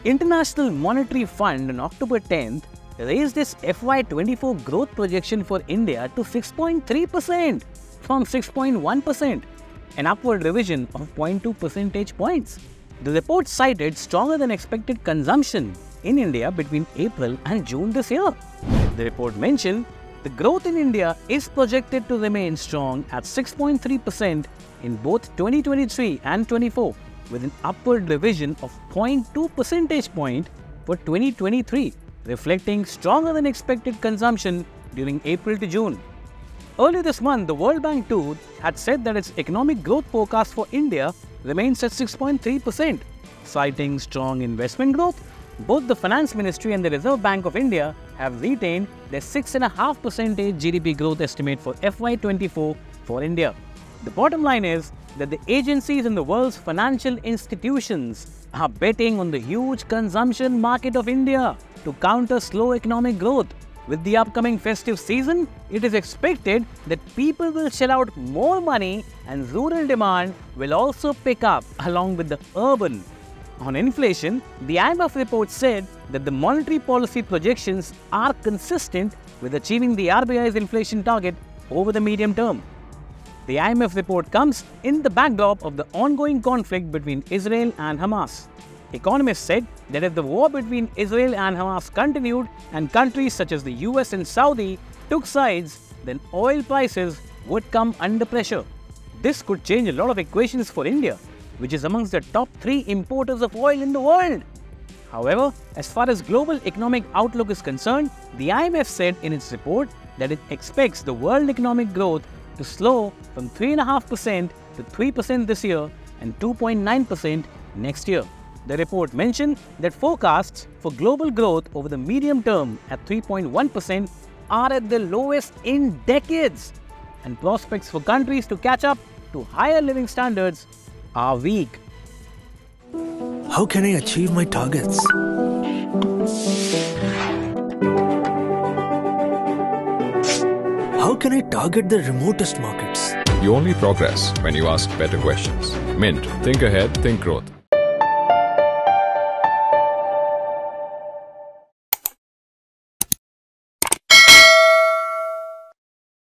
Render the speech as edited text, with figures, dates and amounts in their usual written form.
International Monetary Fund on October 10th raised its FY24 growth projection for India to 6.3% from 6.1%, an upward revision of 0.2 percentage points. The report cited stronger than expected consumption in India between April and June this year. The report mentioned the growth in India is projected to remain strong at 6.3% in both 2023 and 24, with an upward revision of 0.2 percentage point for 2023, reflecting stronger than expected consumption during April to June. Earlier this month, the World Bank too had said that its economic growth forecast for India remains at 6.3%, citing strong investment growth. Both the Finance Ministry and the Reserve Bank of India have retained their 6.5% GDP growth estimate for FY24 for India. The bottom line is that the agencies in the world's financial institutions are betting on the huge consumption market of India to counter slow economic growth. With the upcoming festive season, it is expected that people will shell out more money and rural demand will also pick up along with the urban. On inflation, the IMF report said that the monetary policy projections are consistent with achieving the RBI's inflation target over the medium term. The IMF report comes in the backdrop of the ongoing conflict between Israel and Hamas. Economists said that if the war between Israel and Hamas continued and countries such as the US and Saudi took sides, then oil prices would come under pressure. This could change a lot of equations for India, which is amongst the top 3 importers of oil in the world. However, as far as global economic outlook is concerned, the IMF said in its report that it expects the world economic growth to slow from 3.5% to 3% this year and 2.9% next year. The report mentioned that forecasts for global growth over the medium term at 3.1% are at the lowest in decades, and prospects for countries to catch up to higher living standards are weak. How can I achieve my targets? How can I target the remotest markets? You only progress when you ask better questions. Mint. Think ahead, think growth.